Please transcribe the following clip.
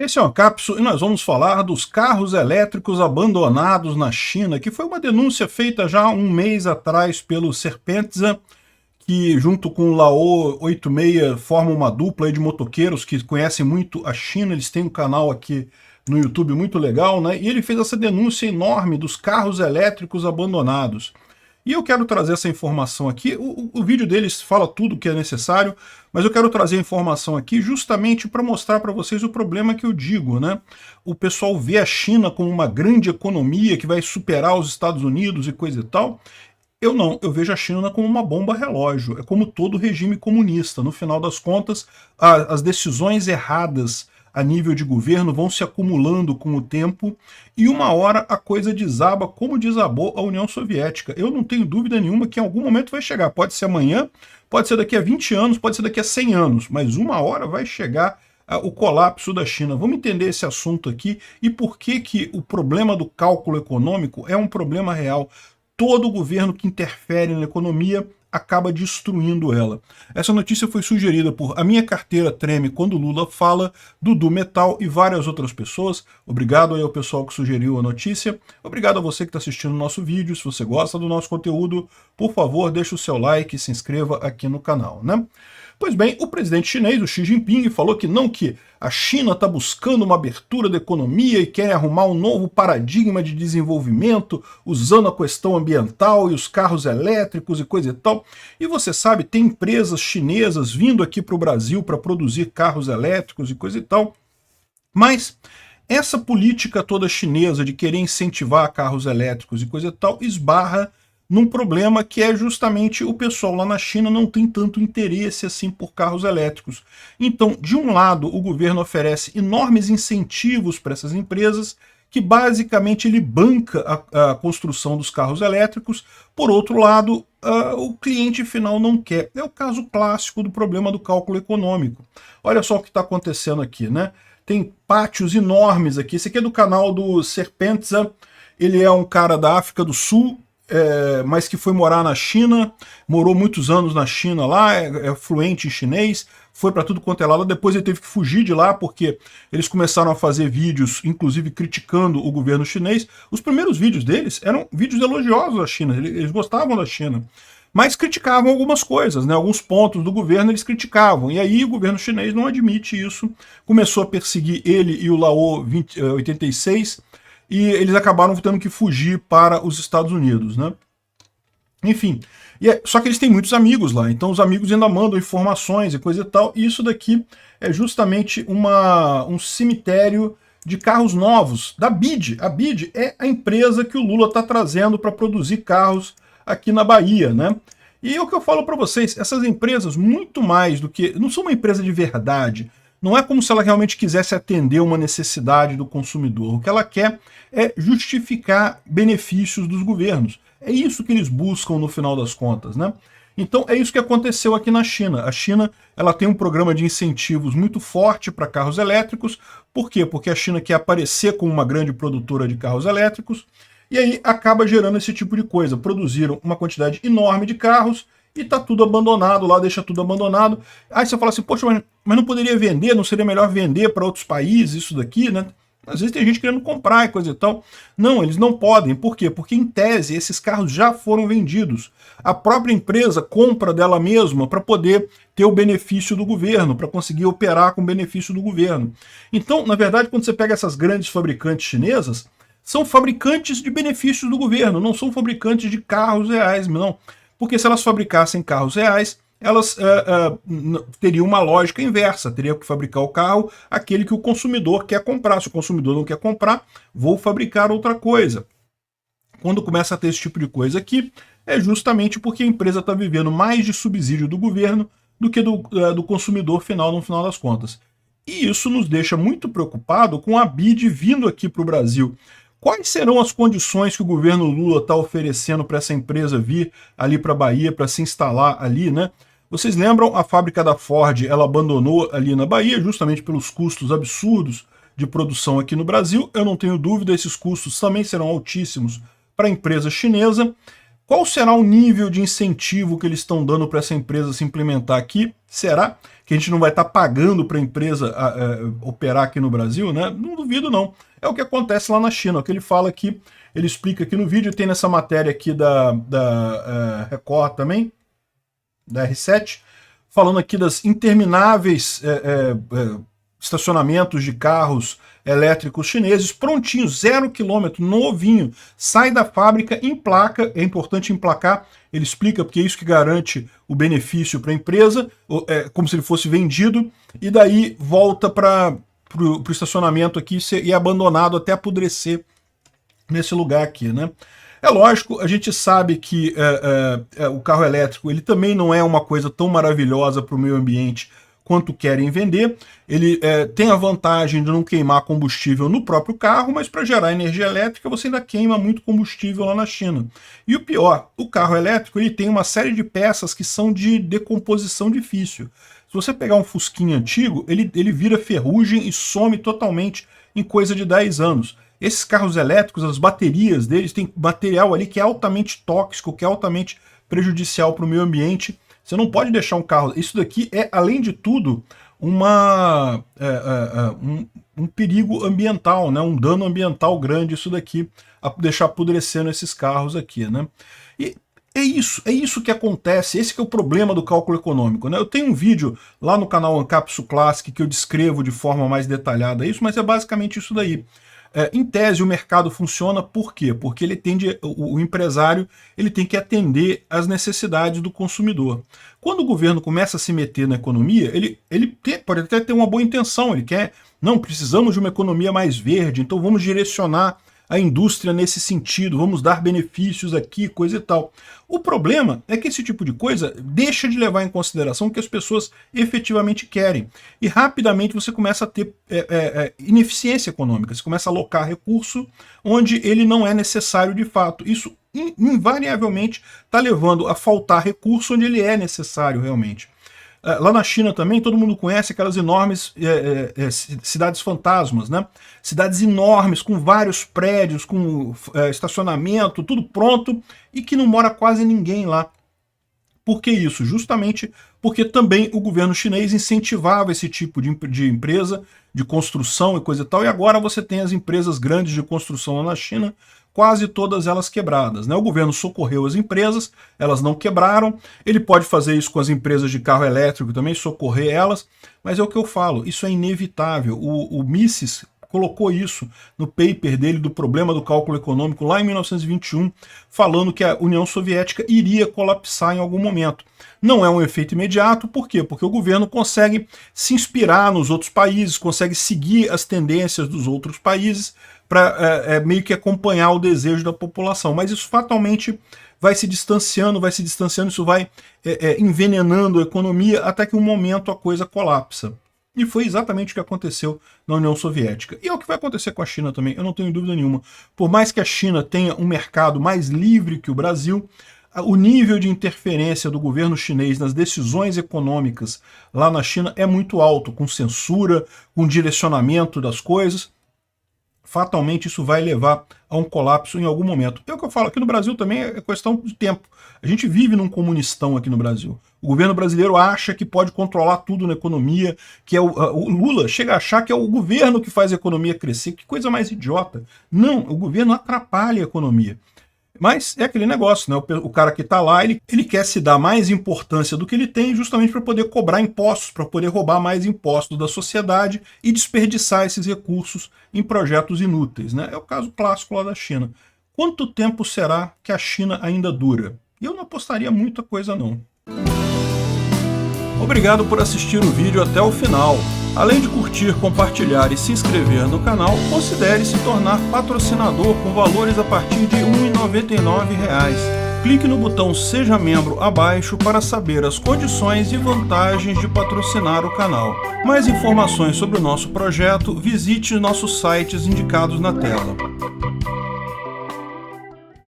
Esse é uma cápsula e nós vamos falar dos carros elétricos abandonados na China, que foi uma denúncia feita já há um mês atrás pelo Serpentza, que junto com o Lao 86 formam uma dupla aí de motoqueiros que conhecem muito a China. Eles têm um canal aqui no YouTube muito legal, né? E ele fez essa denúncia enorme dos carros elétricos abandonados. E eu quero trazer essa informação aqui. O vídeo deles fala tudo o que é necessário, mas eu quero trazer a informação aqui justamente para mostrar para vocês o problema que eu digo, né? O pessoal vê a China como uma grande economia que vai superar os Estados Unidos e coisa e tal. Eu não, eu vejo a China como uma bomba relógio. É como todo regime comunista. No final das contas, as decisões erradas a nível de governo vão se acumulando com o tempo e uma hora a coisa desaba como desabou a União Soviética. Eu não tenho dúvida nenhuma que em algum momento vai chegar. Pode ser amanhã, pode ser daqui a 20 anos, pode ser daqui a 100 anos, mas uma hora vai chegar o colapso da China. Vamos entender esse assunto aqui e por que o problema do cálculo econômico é um problema real. Todo governo que interfere na economia acaba destruindo ela. Essa notícia foi sugerida por A Minha Carteira Treme Quando Lula Fala, Dudu Metal e várias outras pessoas. Obrigado aí ao pessoal que sugeriu a notícia. Obrigado a você que está assistindo o nosso vídeo. Se você gosta do nosso conteúdo, por favor, deixe o seu like e se inscreva aqui no canal, né? Pois bem, o presidente chinês, o Xi Jinping, falou que a China está buscando uma abertura da economia e quer arrumar um novo paradigma de desenvolvimento usando a questão ambiental e os carros elétricos e coisa e tal. E você sabe, tem empresas chinesas vindo aqui para o Brasil para produzir carros elétricos e coisa e tal. Mas essa política toda chinesa de querer incentivar carros elétricos e coisa e tal esbarra num problema que é justamente o pessoal lá na China não tem tanto interesse assim por carros elétricos. Então, de um lado, o governo oferece enormes incentivos para essas empresas, que basicamente ele banca a construção dos carros elétricos. Por outro lado, o cliente final não quer. É o caso clássico do problema do cálculo econômico. Olha só o que está acontecendo aqui, né? Tem pátios enormes aqui. Esse aqui é do canal do Serpentza. Ele é um cara da África do Sul, mas que foi morar na China, morou muitos anos na China lá, é fluente em chinês, foi para tudo quanto é lá. Depois ele teve que fugir de lá porque eles começaram a fazer vídeos, inclusive criticando o governo chinês. Os primeiros vídeos deles eram vídeos elogiosos da China, eles gostavam da China, mas criticavam algumas coisas, né? Alguns pontos do governo eles criticavam, e aí o governo chinês não admite isso, começou a perseguir ele e o Lao 86, e eles acabaram tendo que fugir para os Estados Unidos, né? Enfim, só que eles têm muitos amigos lá, então os amigos ainda mandam informações e coisa e tal, e isso daqui é justamente um cemitério de carros novos, da BYD. A BYD é a empresa que o Lula está trazendo para produzir carros aqui na Bahia, né? E é o que eu falo para vocês, essas empresas, muito mais do que... não são uma empresa de verdade. Não é como se ela realmente quisesse atender uma necessidade do consumidor. O que ela quer é justificar benefícios dos governos. É isso que eles buscam no final das contas, né? Então é isso que aconteceu aqui na China. A China ela tem um programa de incentivos muito forte para carros elétricos. Por quê? Porque a China quer aparecer como uma grande produtora de carros elétricos e aí acaba gerando esse tipo de coisa. Produziram uma quantidade enorme de carros e tá tudo abandonado lá, deixa tudo abandonado. Aí você fala assim, poxa, mas não poderia vender, não seria melhor vender para outros países isso daqui, né? Às vezes tem gente querendo comprar e coisa e tal. Não, eles não podem. Por quê? Porque em tese esses carros já foram vendidos. A própria empresa compra dela mesma para poder ter o benefício do governo, para conseguir operar com o benefício do governo. Então, na verdade, quando você pega essas grandes fabricantes chinesas, são fabricantes de benefícios do governo, não são fabricantes de carros reais, não. Porque se elas fabricassem carros reais, elas teriam uma lógica inversa, teriam que fabricar o carro aquele que o consumidor quer comprar. Se o consumidor não quer comprar, vou fabricar outra coisa. Quando começa a ter esse tipo de coisa aqui, é justamente porque a empresa está vivendo mais de subsídio do governo do que do consumidor final, no final das contas. E isso nos deixa muito preocupado com a BYD vindo aqui para o Brasil. Quais serão as condições que o governo Lula está oferecendo para essa empresa vir ali para a Bahia, para se instalar ali, né? Vocês lembram, a fábrica da Ford, ela abandonou ali na Bahia, justamente pelos custos absurdos de produção aqui no Brasil. Eu não tenho dúvida, esses custos também serão altíssimos para a empresa chinesa. Qual será o nível de incentivo que eles estão dando para essa empresa se implementar aqui? Será que a gente não vai estar pagando para a empresa operar aqui no Brasil, né? Não duvido, não. É o que acontece lá na China, o que ele fala aqui, ele explica aqui no vídeo, tem nessa matéria aqui da Record também, da R7, falando aqui das intermináveis estacionamentos de carros elétricos chineses, prontinho, 0 km, novinho, sai da fábrica, emplaca, é importante emplacar, ele explica porque é isso que garante o benefício para a empresa, como se ele fosse vendido, e daí volta para o estacionamento aqui e é abandonado até apodrecer nesse lugar aqui, né? É lógico, a gente sabe que o carro elétrico ele também não é uma coisa tão maravilhosa para o meio ambiente quanto querem vender. Ele tem a vantagem de não queimar combustível no próprio carro, mas para gerar energia elétrica você ainda queima muito combustível lá na China. E o pior, o carro elétrico ele tem uma série de peças que são de decomposição difícil. Se você pegar um Fusquinha antigo, ele vira ferrugem e some totalmente em coisa de 10 anos. Esses carros elétricos, as baterias deles, tem material ali que é altamente tóxico, que é altamente prejudicial para o meio ambiente. Você não pode deixar um carro... Isso daqui é, além de tudo, um perigo ambiental, né? Um dano ambiental grande isso daqui, a deixar apodrecendo esses carros aqui, né? E é isso que acontece, esse que é o problema do cálculo econômico, né? Eu tenho um vídeo lá no canal Ancapsu Classic que eu descrevo de forma mais detalhada isso, mas é basicamente isso daí. Em tese, o mercado funciona por quê? Porque o empresário ele tem que atender às necessidades do consumidor. Quando o governo começa a se meter na economia, ele pode até ter uma boa intenção, ele quer, não, precisamos de uma economia mais verde, então vamos direcionar a indústria nesse sentido, vamos dar benefícios aqui, coisa e tal. O problema é que esse tipo de coisa deixa de levar em consideração o que as pessoas efetivamente querem. E rapidamente você começa a ter ineficiência econômica, você começa a alocar recurso onde ele não é necessário de fato. Isso invariavelmente está levando a faltar recurso onde ele é necessário realmente. Lá na China também, todo mundo conhece aquelas enormes cidades fantasmas, né? Cidades enormes, com vários prédios, com estacionamento, tudo pronto, e que não mora quase ninguém lá. Por que isso? Justamente porque também o governo chinês incentivava esse tipo de empresa, de construção e coisa e tal, e agora você tem as empresas grandes de construção lá na China, quase todas elas quebradas, né? O governo socorreu as empresas, elas não quebraram, ele pode fazer isso com as empresas de carro elétrico também, socorrer elas, mas é o que eu falo, isso é inevitável. O Mises colocou isso no paper dele do problema do cálculo econômico lá em 1921, falando que a União Soviética iria colapsar em algum momento. Não é um efeito imediato, por quê? Porque o governo consegue se inspirar nos outros países, consegue seguir as tendências dos outros países para meio que acompanhar o desejo da população. Mas isso fatalmente vai se distanciando, isso vai envenenando a economia até que um momento a coisa colapsa. E foi exatamente o que aconteceu na União Soviética. E é o que vai acontecer com a China também, eu não tenho dúvida nenhuma. Por mais que a China tenha um mercado mais livre que o Brasil, o nível de interferência do governo chinês nas decisões econômicas lá na China é muito alto, com censura, com direcionamento das coisas. Fatalmente isso vai levar a um colapso em algum momento. É o que eu falo, aqui no Brasil também é questão de tempo. A gente vive num comunistão aqui no Brasil. O governo brasileiro acha que pode controlar tudo na economia, que o Lula chega a achar que é o governo que faz a economia crescer. Que coisa mais idiota. Não, o governo atrapalha a economia. Mas é aquele negócio, né? O cara que está lá, ele quer se dar mais importância do que ele tem justamente para poder cobrar impostos, para poder roubar mais impostos da sociedade e desperdiçar esses recursos em projetos inúteis, né? É o caso clássico lá da China. Quanto tempo será que a China ainda dura? Eu não apostaria muita coisa não. Obrigado por assistir o vídeo até o final. Além de curtir, compartilhar e se inscrever no canal, considere se tornar patrocinador com valores a partir de R$ 1,99. Clique no botão Seja Membro abaixo para saber as condições e vantagens de patrocinar o canal. Mais informações sobre o nosso projeto, visite nossos sites indicados na tela.